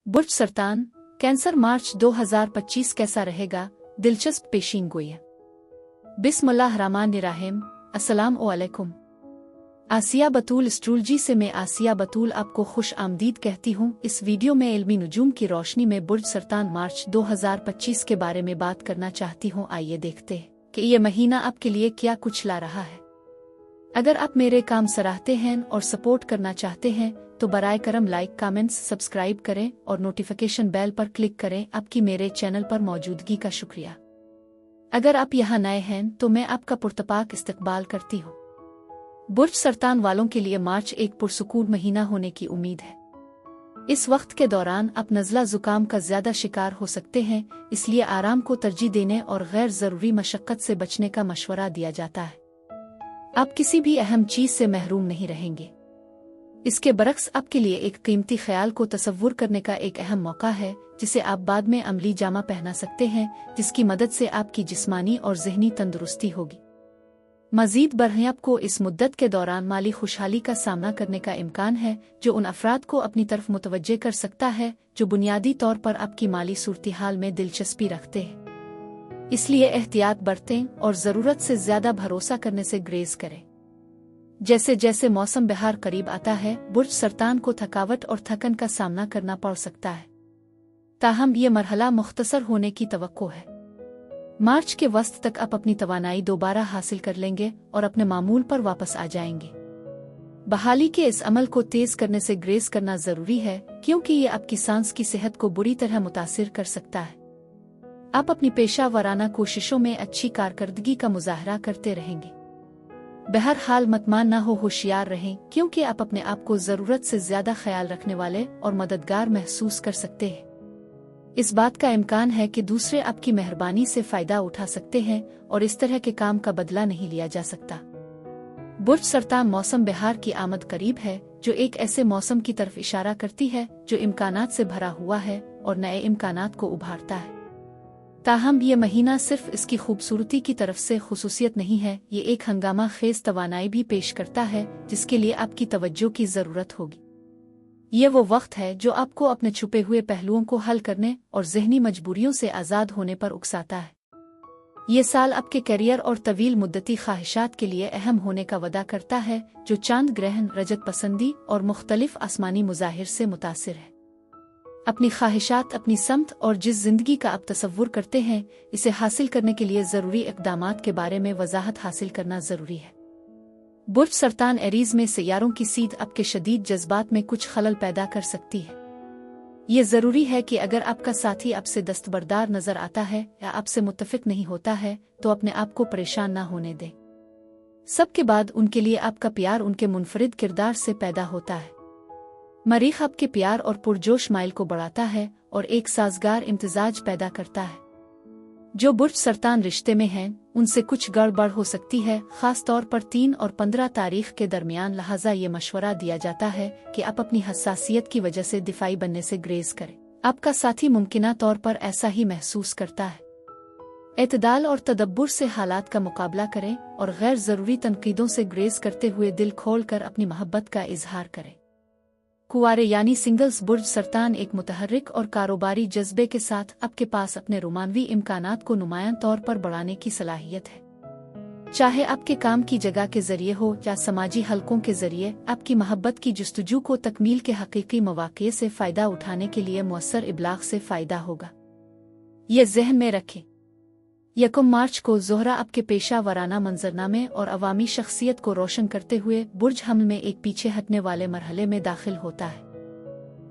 बुर्ज सरतान cancer मार्च 2025 कैसा रहेगा? दिलचस्प पेशीन गोई। बिस्मिल्लाहिर्रहमानिर्रहीम। अस्सलाम वालेकुम। आसिया बतूल एस्ट्रोलॉजी से मैं आसिया बतूल आपको खुश आमदीद कहती हूँ। इस वीडियो में इल्मी नुजूम की रोशनी में बुर्ज सरतान मार्च 2025 के बारे में बात करना चाहती हूँ। आइए देखते हैं कि ये महीना आपके लिए क्या कुछ ला रहा है। अगर आप मेरे काम सराहते हैं और सपोर्ट करना चाहते हैं तो बराए करम लाइक, कमेंट्स, सब्सक्राइब करें और नोटिफिकेशन बेल पर क्लिक करें। आपकी मेरे चैनल पर मौजूदगी का शुक्रिया। अगर आप यहाँ नए हैं तो मैं आपका पुरतपाक इस्तकबाल करती हूँ। बुर्ज सरतान वालों के लिए मार्च एक पुरसुकून महीना होने की उम्मीद है। इस वक्त के दौरान आप नज़ला जुकाम का ज्यादा शिकार हो सकते हैं, इसलिए आराम को तरजीह देने और गैर जरूरी मशक्कत से बचने का मशवरा दिया जाता है। आप किसी भी अहम चीज से महरूम नहीं रहेंगे। इसके बरक्स आपके लिए एक कीमती ख्याल को तसव्वुर करने का एक अहम मौका है, जिसे आप बाद में अमली जामा पहना सकते हैं, जिसकी मदद से आपकी जिस्मानी और ज़हनी तंदुरुस्ती होगी। मजीद बरह आपको इस मुद्दत के दौरान माली खुशहाली का सामना करने का इम्कान है, जो उन अफराद को अपनी तरफ मुतवज्जे कर सकता है जो बुनियादी तौर पर आपकी माली सूरत-ए-हाल में दिलचस्पी रखते हैं। इसलिए एहतियात बरतें और ज़रूरत से ज़्यादा भरोसा करने से ग्रेज़ करें। जैसे जैसे मौसम बहार करीब आता है, बुर्ज सरतान को थकावट और थकन का सामना करना पड़ सकता है, ताहम ये मरहला मुख्तसर होने की तवक्को है। मार्च के वस्त तक आप अपनी तवानाई दोबारा हासिल कर लेंगे और अपने मामूल पर वापस आ जाएंगे। बहाली के इस अमल को तेज करने से ग्रेस करना जरूरी है, क्योंकि ये आपकी सांस की सेहत को बुरी तरह मुतासिर कर सकता है। आप अपनी पेशा वराना कोशिशों में अच्छी कारकर्दगी का मुजाहरा करते रहेंगे। बहरहाल मतमान ना हो, होशियार रहें, क्योंकि आप अपने आप को जरूरत से ज्यादा ख्याल रखने वाले और मददगार महसूस कर सकते हैं। इस बात का इम्कान है कि दूसरे आपकी मेहरबानी से फायदा उठा सकते हैं और इस तरह के काम का बदला नहीं लिया जा सकता। बुर्ज सरतान मौसम बहार की आमद करीब है, जो एक ऐसे मौसम की तरफ इशारा करती है जो इम्कानात से भरा हुआ है और नए इम्कानात को उभारता है। ताहम ये महीना सिर्फ इसकी खूबसूरती की तरफ से खुसूसियत नहीं है, ये एक हंगामा खेज तवानाई भी पेश करता है जिसके लिए आपकी तवज्जो की जरूरत होगी। ये वो वक्त है जो आपको अपने छुपे हुए पहलुओं को हल करने और जहनी मजबूरियों से आज़ाद होने पर उकसाता है। ये साल आपके करियर और तवील मुद्दती ख्वाहिशात के लिए अहम होने का वदा करता है, जो चांद ग्रहण, रजत पसंदी और मुख्तलिफ आसमानी मुजाहिर से मुतासिर है। अपनी ख्वाहिशात, अपनी समत और जिस जिंदगी का आप तसव्वुर करते हैं, इसे हासिल करने के लिए ज़रूरी इक़दामात के बारे में वजाहत हासिल करना ज़रूरी है। बुर्ज सरतान एरीज में सियारों की सीध आपके शदीद जज्बात में कुछ खलल पैदा कर सकती है। ये ज़रूरी है कि अगर आपका साथी आपसे दस्तबरदार नज़र आता है या आपसे मुत्तफिक नहीं होता है तो अपने आप को परेशान ना होने दें। सबके बाद उनके लिए आपका प्यार उनके मुनफरिद किरदार से पैदा होता है। मरीख आपके प्यार और पुरजोश माइल को बढ़ाता है और एक साजगार इम्तिजाज पैदा करता है। जो बुर्ज सरतान रिश्ते में हैं, उनसे कुछ गड़बड़ हो सकती है, खास तौर पर 3 और 15 तारीख के दरमियान। लिहाजा ये मशवरा दिया जाता है कि आप अपनी हसासियत की वजह से दिफाई बनने से ग्रेज करें। आपका साथी मुमकिना तौर पर ऐसा ही महसूस करता है। एतदाल और तदब्बुर से हालात का मुकाबला करें और गैर जरूरी तनकीदों से ग्रेज करते हुए दिल खोल कर अपनी मोहब्बत का इजहार करें। कुंवारे यानी सिंगल्स बुर्ज सरतान एक मुतहर्रिक और कारोबारी जज्बे के साथ आपके पास अपने रोमानवी इम्कानात को नुमायां तौर पर बढ़ाने की सलाहियत है। चाहे आपके काम की जगह के जरिए हो या समाजी हलकों के जरिए, आपकी मोहब्बत की जुस्तजू को तकमील के हकीकी मौक़े से फ़ायदा उठाने के लिए मुअस्सर इब्लाग से फ़ायदा होगा। ये ज़हन में रखें। 1 मार्च को ज़ोहरा आपके पेशा वराना मंजरनामे और अवामी शख्सियत को रोशन करते हुए बुर्ज हमल में एक पीछे हटने वाले मरहले में दाखिल होता है।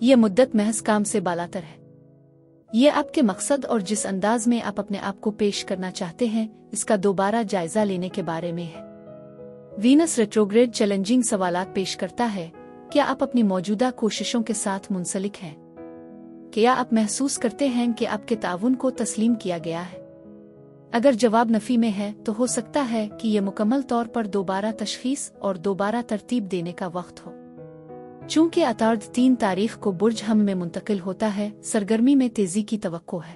ये मुद्दत महज काम से बालातर है। ये आपके मकसद और जिस अंदाज में आप अपने आप को पेश करना चाहते हैं, इसका दोबारा जायजा लेने के बारे में है। वीनस रेट्रोग्रेड चैलेंजिंग सवालात पेश करता है। क्या आप अपनी मौजूदा कोशिशों के साथ मुंसलिक हैं? क्या आप महसूस करते हैं कि आपके ताउन को तस्लीम किया गया है? अगर जवाब नफी में है तो हो सकता है कि ये मुकम्मल तौर पर दोबारा तशखीस और दोबारा तरतीब देने का वक्त हो। चूंकि अतार्द 3 तारीख को बुर्ज हम में मुंतकिल होता है, सरगर्मी में तेजी की तवक्को है।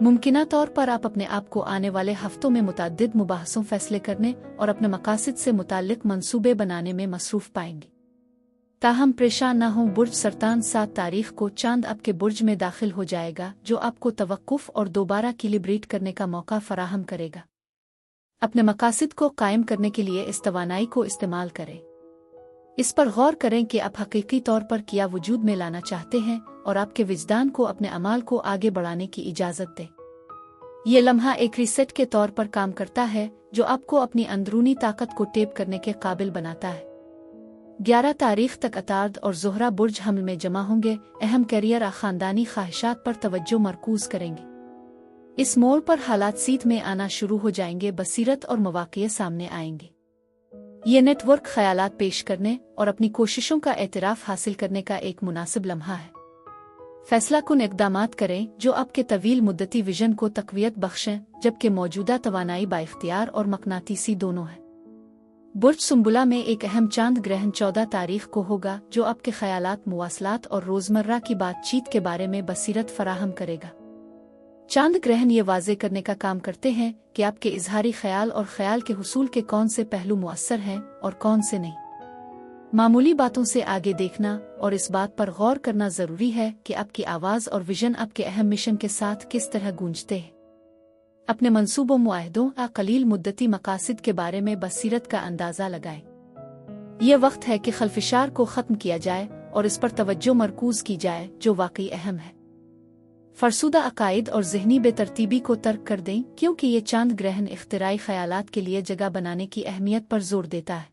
मुमकिना तौर पर आप अपने आप को आने वाले हफ्तों में मुतअद्दिद मुबाहसों, फैसले करने और अपने मकासद से मुताल्लिक मंसूबे बनाने में मसरूफ पाएंगे। ताहम परेशान न हों, बुर्ज सरतान 7 तारीख को चांद आपके बुर्ज में दाखिल हो जाएगा, जो आपको तवक्कुफ और दोबारा कैलिब्रेट करने का मौका फराहम करेगा। अपने मकासद को कायम करने के लिए इस तवानाई को इस्तेमाल करें। इस पर गौर करें कि आप हकीकी तौर पर क्या वजूद में लाना चाहते हैं और आपके विजदान को अपने अमाल को आगे बढ़ाने की इजाज़त दें। ये लम्हा एक रीसेट के तौर पर काम करता है, जो आपको अपनी अंदरूनी ताकत को टेप करने के काबिल बनाता है। 11 तारीख तक अतार्द और ज़ोहरा बुर्ज हमल में जमा होंगे, अहम करियर और ख़ानदानी ख्वाहिशात पर तवज्जो मरकूज़ करेंगे। इस मोड़ पर हालात सीध में आना शुरू हो जाएंगे, बसीरत और मौक़े सामने आएंगे। ये नेटवर्क ख्यालात पेश करने और अपनी कोशिशों का एतराफ़ हासिल करने का एक मुनासिब लम्हा है। फैसला कुन इक़दामात करें जो आपके तवील मुद्दती विजन को तक़वियत बख्शें, जबकि मौजूदा तवानाई बाइख्तियार और मकनातीसी दोनों है। बुर्ज सुंबुला में एक अहम चांद ग्रहण 14 तारीख को होगा, जो आपके ख्यालात, मुवासलात और रोज़मर्रा की बातचीत के बारे में बसीरत फराहम करेगा। चांद ग्रहण ये वाज़े करने का काम करते हैं कि आपके इजहारी ख्याल और ख्याल के हुसूल के कौन से पहलू मुअस्सर हैं और कौन से नहीं। मामूली बातों से आगे देखना और इस बात पर गौर करना ज़रूरी है कि आपकी आवाज़ और विजन आपके अहम मिशन के साथ किस तरह गूंजते हैं। अपने मंसूबों, मुआहदों या कलील मुद्दती मकासद के बारे में बसीरत का अंदाज़ा लगाएं। ये वक्त है कि खलफिशार को ख़त्म किया जाए और इस पर तवज्जो मरकूज़ की जाए जो वाकई अहम है। फरसुदा अकायद और ज़हनी बेतरतीबी को तर्क कर दें, क्योंकि ये चांद ग्रहण इख्तिराई ख्यालात के लिए जगह बनाने की अहमियत पर जोर देता है।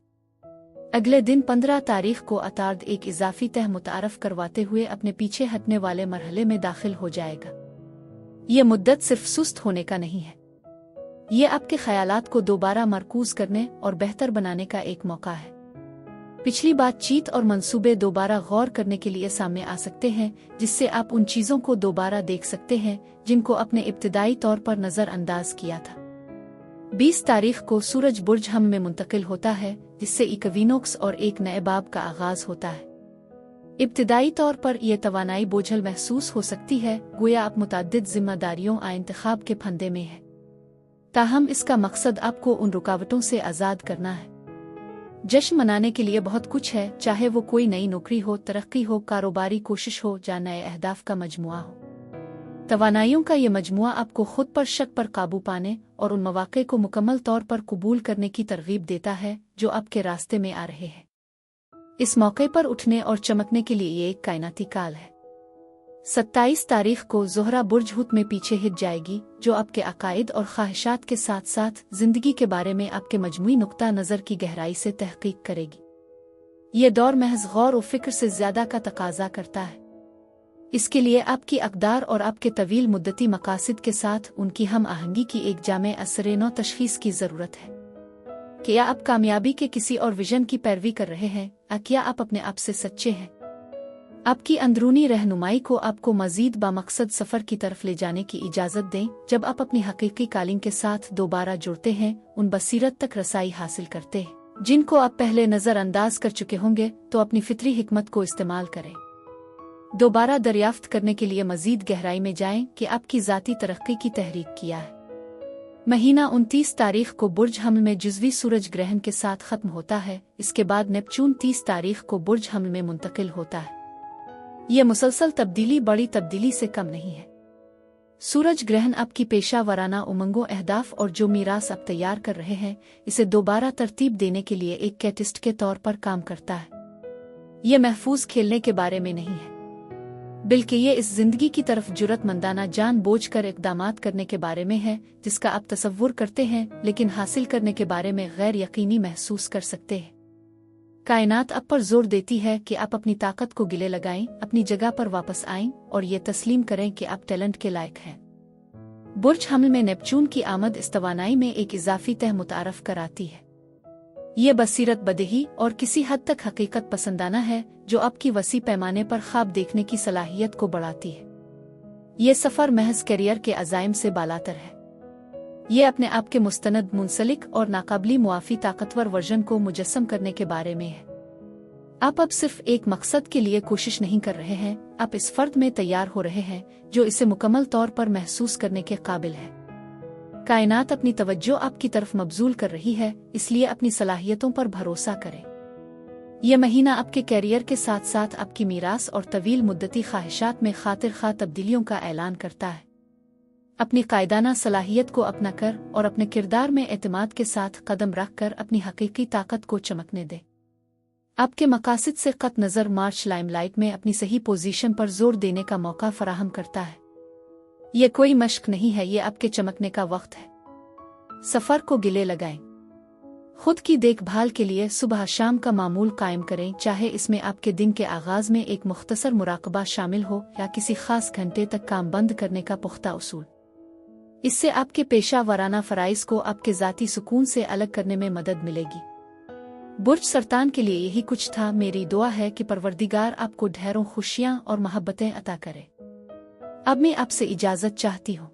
अगले दिन 15 तारीख को अतार्द एक इजाफी तह मुतारफ करवाते हुए अपने पीछे हटने वाले मरहले में दाखिल हो जाएगा। ये मुद्दत सिर्फ सुस्त होने का नहीं है, ये आपके ख्यालात को दोबारा मरकूज करने और बेहतर बनाने का एक मौका है। पिछली बातचीत और मंसूबे दोबारा गौर करने के लिए सामने आ सकते हैं, जिससे आप उन चीज़ों को दोबारा देख सकते हैं जिनको अपने इब्तिदाई तौर पर नज़रअंदाज किया था। 20 तारीख को सूरज बुर्ज हम में मुंतकिल होता है, जिससे इक्विनोक्स और एक नए बाब का आगाज होता है। इब्तिदाई तौर पर यह तवानाई बोझल महसूस हो सकती है, गोया आप मुतअद्दिद जिम्मेदारियों आ इंतखाब के फंदे में है। ताहम इसका मकसद आपको उन रुकावटों से आज़ाद करना है। जश्न मनाने के लिए बहुत कुछ है, चाहे वो कोई नई नौकरी हो, तरक्की हो, कारोबारी कोशिश हो या नए अहदाफ का मजमुआ हो। तवानाइयों का ये मजमुआ आपको खुद पर शक पर काबू पाने और उन मौक़े को मुकम्मल तौर पर कबूल करने की तरगीब देता है जो आपके रास्ते में आ रहे हैं। इस मौके पर उठने और चमकने के लिए ये एक कायनाती काल है। 27 तारीख को ज़ोहरा बुर्ज हुत में पीछे हिट जाएगी, जो आपके अकायद और ख्वाहिशात के साथ साथ ज़िंदगी के बारे में आपके मजमूई नुक्ता नज़र की गहराई से तहकीक करेगी। ये दौर महज गौर और फिक्र से ज़्यादा का तकाजा करता है। इसके लिए आपकी अक़दार और आपके तवील मुद्दती मकासद के साथ उनकी हम आहंगी की एक जामे असर-ए-नौ तशख़ीस की ज़रूरत है। क्या आप कामयाबी के किसी और विजन की पैरवी कर रहे हैं, या क्या आप अपने आप से सच्चे हैं? आपकी अंदरूनी रहनुमाई को आपको मज़ीद बामकसद सफ़र की तरफ ले जाने की इजाज़त दें। जब आप अपनी हकीकी कालिंग के साथ दोबारा जुड़ते हैं, उन बसीरत तक रसाई हासिल करते हैं जिनको आप पहले नज़रअंदाज कर चुके होंगे, तो अपनी फितरी हिकमत को इस्तेमाल करें। दोबारा दरियाफ्त करने के लिए मज़ीद गहराई में जाएं कि आपकी ज़ाती तरक्की की तहरीक किया है। महीना 29 तारीख को बुर्ज हमल में जुज़वी सूरज ग्रहण के साथ ख़त्म होता है। इसके बाद नेपच्यून 30 तारीख को बुर्ज हमल में मुंतकिल होता है। ये मुसलसल तब्दीली बड़ी तब्दीली से कम नहीं है। सूरज ग्रहण आपकी पेशा वराना उमंगों, अहदाफ और जो मीरास आप तैयार कर रहे हैं, इसे दोबारा तरतीब देने के लिए एक कैटिस्ट के तौर पर काम करता है। ये महफूज खेलने के बारे में नहीं है, बल्कि ये इस जिंदगी की तरफ जुर्रतमंदाना जान बोझ कर इक़दामात करने के बारे में है जिसका आप तसव्वुर करते हैं, लेकिन हासिल करने के बारे में गैर यकीनी महसूस कर सकते हैं। कायनात आप पर जोर देती है कि आप अपनी ताकत को गिले लगाएं, अपनी जगह पर वापस आएं और ये तस्लीम करें कि आप टैलेंट के लायक हैं। बुर्ज हमल में नेपच्यून की आमद इस तवानाई में एक इजाफी तह मुतारफ कराती है। ये बसीरत बदेही और किसी हद तक हकीकत पसंदाना है जो आपकी वसी पैमाने पर ख्वाब देखने की सलाहियत को बढ़ाती है। ये सफ़र महज करियर के अज़ाइम से बालातर है। ये अपने आप के मुस्तनद, मुंसलिक और नाकाबिल मुआफ़ी ताकतवर वर्जन को मुजस्सम करने के बारे में है। आप अब सिर्फ एक मकसद के लिए कोशिश नहीं कर रहे हैं, आप इस फर्द में तैयार हो रहे हैं जो इसे मुकम्मल तौर पर महसूस करने के काबिल है। कायनात अपनी तवज्जो आपकी तरफ मबजूल कर रही है, इसलिए अपनी सलाहियतों पर भरोसा करें। यह महीना आपके कैरियर के साथ साथ आपकी मीरास और तवील मुद्दती ख्वाहिशात में खातिर खा तब्दीलियों का ऐलान करता है। अपनी कायदाना सलाहियत को अपना कर और अपने किरदार में एतमाद के साथ कदम रख कर अपनी हकीकी ताकत को चमकने दे। आपके मकासद से कत नज़र मार्च लाइमलाइट में अपनी सही पोजीशन पर जोर देने का मौका फराहम करता है। यह कोई मश्क नहीं है, ये आपके चमकने का वक्त है। सफ़र को गिले लगाएं। खुद की देखभाल के लिए सुबह शाम का मामूल कायम करें, चाहे इसमें आपके दिन के आगाज़ में एक मुख्तसर मुराकबा शामिल हो या किसी खास घंटे तक काम बंद करने का पुख्ता उसूल। इससे आपके पेशा वराना फ़राइज़ को आपके ज़ाती सुकून से अलग करने में मदद मिलेगी। बुर्ज सरतान के लिए यही कुछ था। मेरी दुआ है कि परवरदिगार आपको ढेरों खुशियाँ और मोहब्बतें अता करे। अब मैं आपसे इजाज़त चाहती हूँ।